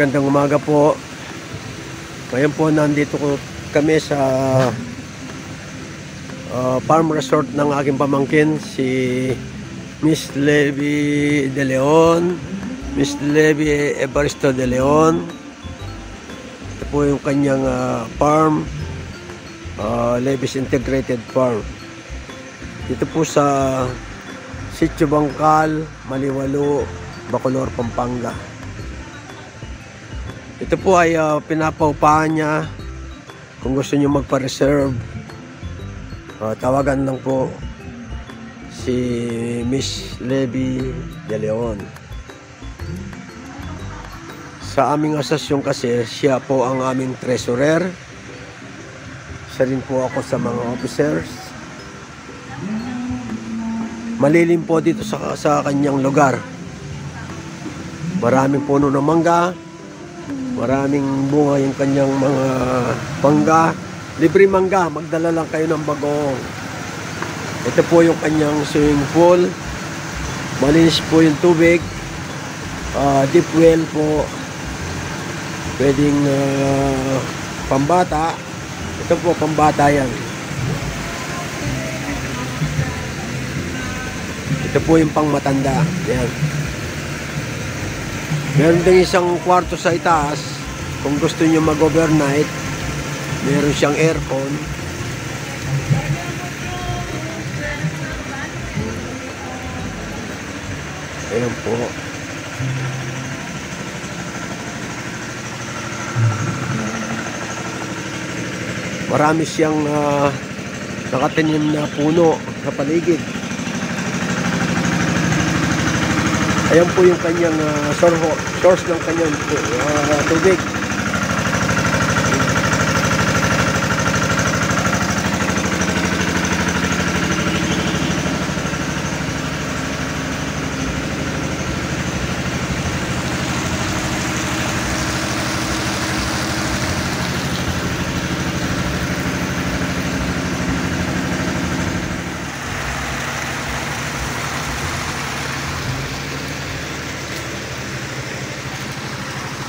Magandang umaga po. Ngayon po nandito kami sa farm resort ng aking pamangkin, si Miss Levy De Leon, Miss Levy Evaristo De Leon. Ito po yung kanyang farm, Levy's Integrated Farm. Dito po sa Sitio Bangkal, Maliwalo, Bacolor, Pampanga. Ito po ay pinapaupahan niya. Kung gusto niyo magpa-reserve, tawagan lang po si Miss Levy De Leon. Sa aming asasyon kasi, siya po ang aming treasurer. Isa rin po ako sa mga officers. Malilim po dito sa kanyang lugar. Maraming puno ng mangga. Maraming bunga yung kanyang mga mangga. Libre mangga, magdala lang kayo ng bagong. Ito po yung kanyang swimming pool. Malinis po yung tubig. Deep well po. Pwedeng pambata. Ito po, pambata yan. Ito po yung pangmatanda. Yan. Meron din isang kwarto sa itaas. Kung gusto nyo mag-overnight, meron siyang aircon. Ayan po. Marami siyang nakatanim na puno sa paligid. Ayan po yung kanyang source ng kanyang tubig.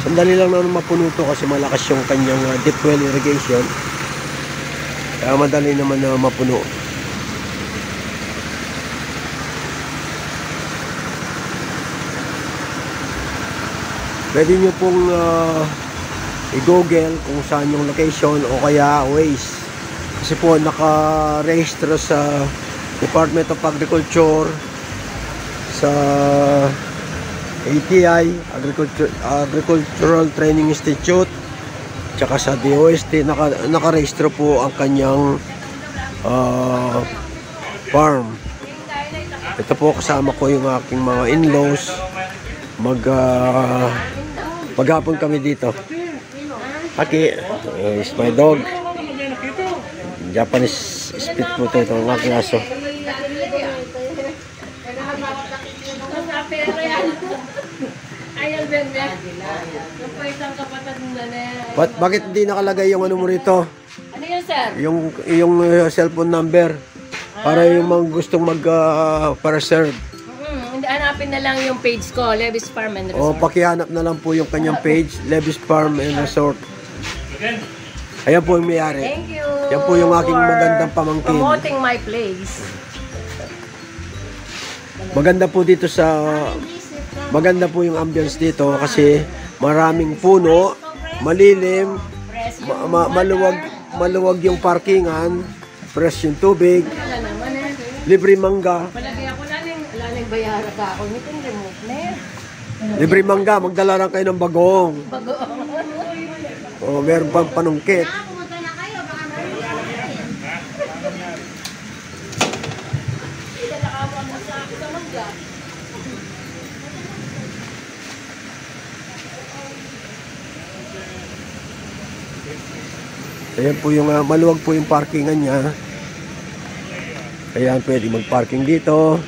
Sandali lang naman mapuno to kasi malakas yung kanyang deep well irrigation. Kaya madali naman na mapuno. Pwede nyo pong i-google kung saan yung location o kaya Waze. Kasi po naka-register sa Department of Agriculture, sa ATI, Agricultural Training Institute, tsaka sa DOST, naka-register po ang kanyang farm. Ito po, kasama ko yung aking mga in-laws. Maghapon kami dito. Aki is my dog. Japanese spit po ito, ang aking aso. Bakit hindi nakalagay yung ano mo rito? Ano yun, sir? Yung cellphone number para yung mga gustong para-serve. Hindi, hanapin na lang yung page ko, Levy's Farm and O Resort. pakihanap na lang po yung kanyang page, Levy's Farm and Resort. Ayan po yung may-ari. Thank you. Yan po yung aking for magandang pamangkin. promoting my place. Maganda po dito maganda po yung ambience dito kasi maraming puno, malilim, maluwag yung parkingan, fresh yung tubig, Wala naman eh. libre mangga. Palagi ako laling bayara ka ako. Nitong remote na eh. Libre mangga, magdala lang kayo ng bagong. Bago. O meron pang panungkit. Ayan po yung maluwag po yung parkingan niya. Ayan, pwedeng mag-parking dito.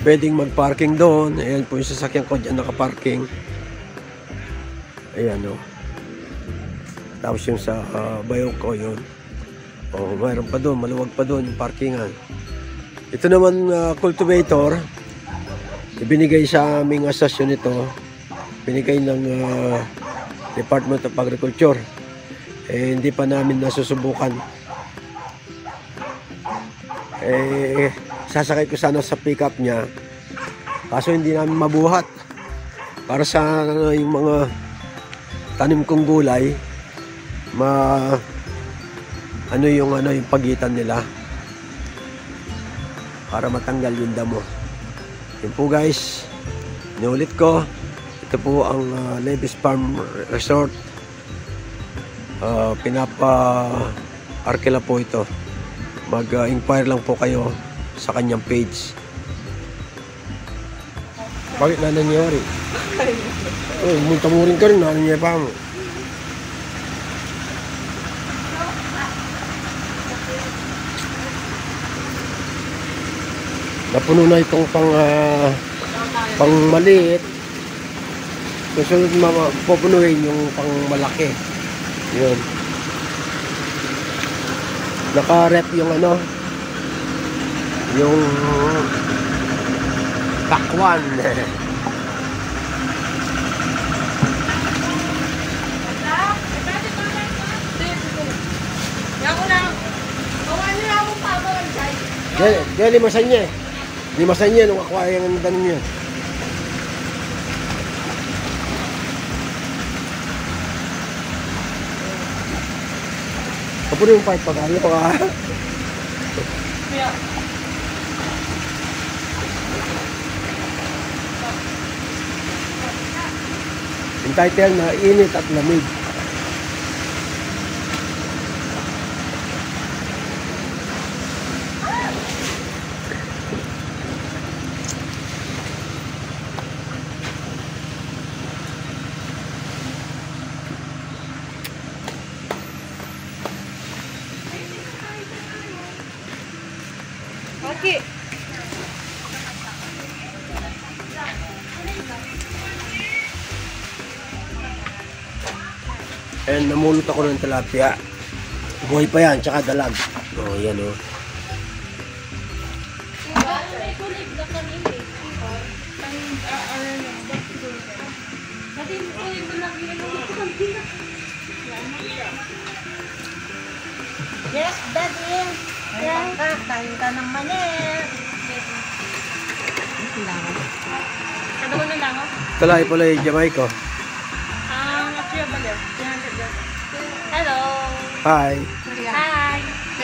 Pwedeng mag-parking doon. Ayan po yung sasakyan ko dyan nakaparking. Ayan o. Tapos yung sa bayog ko yun. O, mayroon pa doon. Maluwag pa doon yung parkingan. Ito naman cultivator. Ibinigay sa aming asasyon ito. binigay ng Department of Agriculture. Hindi pa namin nasusubukan. Sasakay ko sana sa pickup niya, kaso hindi namin mabuhat para sa yung mga tanim kong gulay, yung pagitan nila para matanggal yung damo. Yun po guys, inulit ko, ito po ang Levis Farm Resort. Pinapa-arkela po ito. Mag-inquire lang po kayo sa kanyang page. Bakit na nangyari? Munta mo rin ka rin, nangyay pa mo. Napuno na itong pang maliit. Susunod pupunuhin yung pang malaki. Yun. Naka-rep yung yung takwan. Dia limasannya. Limasannya nung ako ay ang danin niya. Kapag yung pipe pag-ano pa. Yung title na Init at Lamig. Okay. And namulot ako ng tilapia. Buhay pa yan, tsaka dalag. Oh, yan oh. Yes, Daddy. Kain ka ng manit. Kadalo na lang, oh. Talay pala yung Jamaica. Hello. Hi. Hi.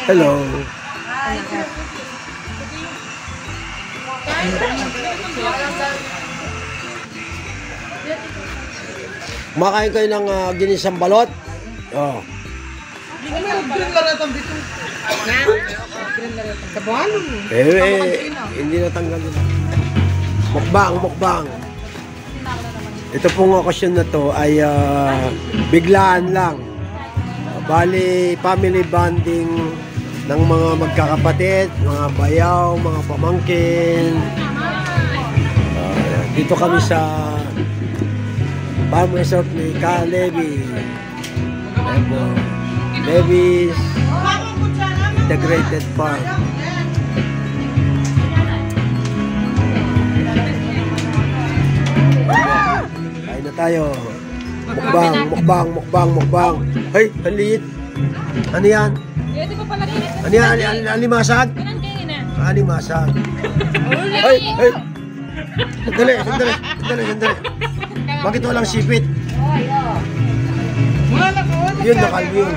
Hello. Hi. Kumakain kayo ng ginisang balot? Oh. Hindi natanggal yun. Mukbang. Ito pong okasyon na to ay biglaan lang. Bali, family bonding ng mga magkakapatid, mga bayaw, mga pamangkin. Dito kami sa Farm Resort ni Ka Levi. Levi's Integrated Farm. Kain na tayo. Mukbang. Hey, ang liit. Ano yan? Ano yan? Alimasag? Alimasag. Hey. Sandali. Bakit walang sipit? Yun, nakalbi yun.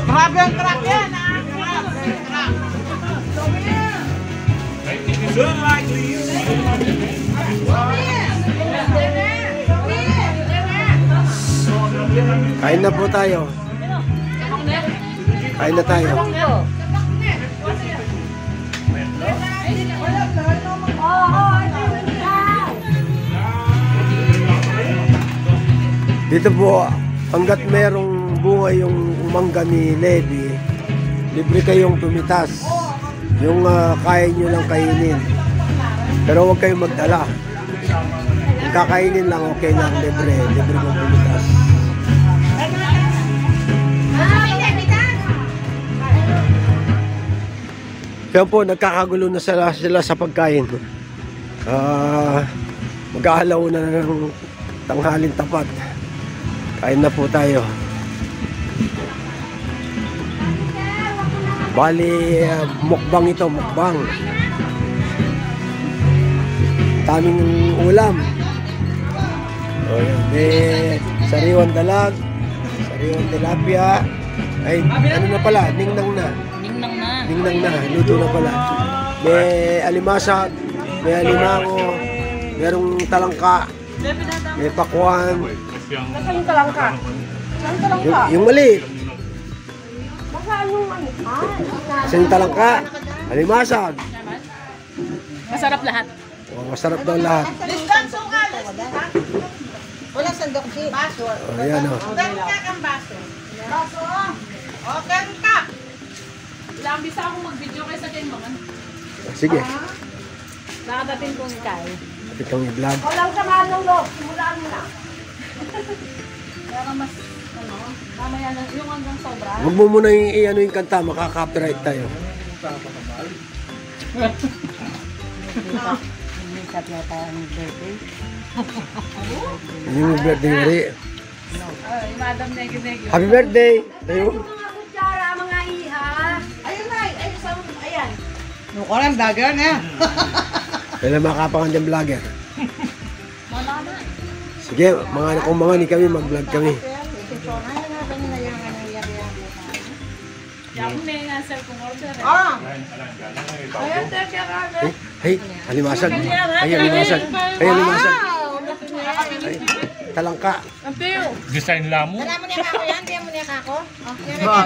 Grabe ang crack yan, ha? Kain na po tayo. Kain na tayo. Dito po, hanggat merong bunga yung mangga ni Levi, libre kayong tumitas. Yung kaya nyo lang kainin. Pero huwag kayong magdala. Kung kakainin lang, okay lang, libre kong tumitas. Kaya po, nagkakagulo na sila sa pagkain. Mag-aalaw na ng tanghalin tapat. Kain na po tayo. Bali, mukbang ito, mukbang. Daming ulam. O yan, may sariwan dalag, sariwan tilapia. Ay, ano na pala, ningnang na. Ningnang na, luto na pala. May alimasag, may alimango, merong talangka, may pakwan. Nasaan yung talangka? Saan talangka? Yung maliit. Baka anong ano? Kasi yung talangka, alimasag. Masarap lahat. O, masarap daw lahat. Listan, sukal! Wala sandok si baso. O, yan o. Meron ka kang baso. Baso? O, meron ka. Ilang bisa akong mag-video kayo sa tinbangan. Sige, Nakadating kong kay. itong i-vlog. Walang samahan ng loob. Simulaan mo na. Kaya mas, ano, mamaya na, yung hanggang sobra. Huwag mo muna i-ano yung kanta, makaka-copyright tayo. Hindi sa plata ang birthday. Yung birthday mo rin. Ay, Madam Negi-Negi. Happy birthday! Tayo. Mga kutsara, mga iha. Ayun na, ayun sa, ayan. Nukulang dagan eh. Kailan makapangan ng vlogger. Wala na. Sige, mga kung mga ni kami, mag-vlog kami. Yan mo na yung answer kong order. Ayan, teka ka. Ay, halimasag. Ay, halimasag. Ay, halimasag. Ay, talangka. Ang piyo. Design lamo.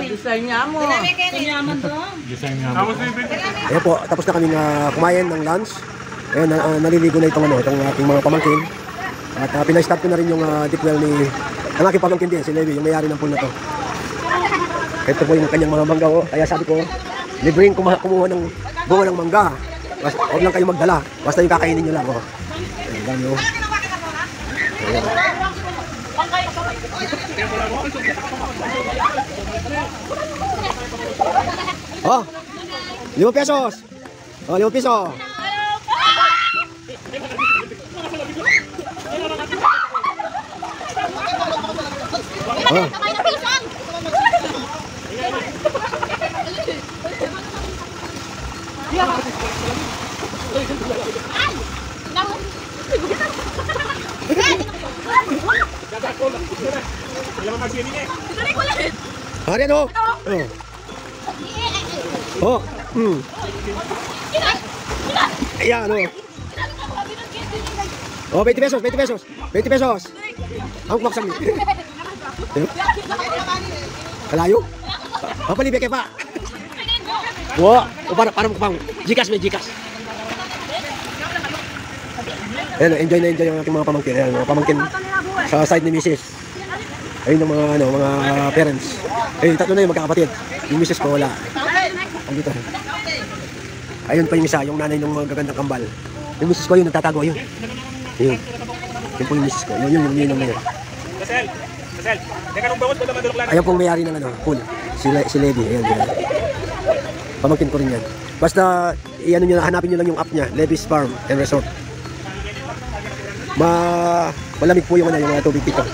Design niya mo. Kanyaman doon. Design lamo. Ayan po, tapos na kami kumain ng lunch. Ayan, naliligo na itong ating mga pamangkin. At pinay-start ko na rin yung deep well ni ang aking pamangkin din, si Levi, yung may-ari ng pool na to. Ito po yung kanyang mga mangga. Oh. Kaya sabi ko, libreng kumuha ng bunga ng mangga. Huwag lang kayo magdala. Basta yung kakainin nyo lang. Oh. Ayan, dami, oh. Ayan. Oh, 5 pesos. Oh, 5 piso. Oh. Hari ano? Oh. Hmm. Ayan, oh. Oh, 20 pesos, 20 pesos. 20 pesos. Ang kumaksam ni. Kalayo? Papalibig kayo pa. Wow, para pang Gcash, may Gcash. Ayan, enjoy na enjoy ang ating mga pamangkin. Ayan, mga pamangkin sa side ni Mrs. Ayun ang mga parents. Ayun, tatlo na yung magkakapatid. Yung Mrs. ko wala. Andito. Ayun pa yung isa, yung nanay ng mga gagandang kambal. Yung Mrs. ko yun, nagtatago yun. Yun. Yun po yung Mrs. ko. Yun. Ayun pong may-ari ng pool. Si Levi. Ayun. Pamangkin ko rin yan. Basta, hanapin nyo lang yung app niya, Levi's Farm and Resort. Malamig po yung tubig dito.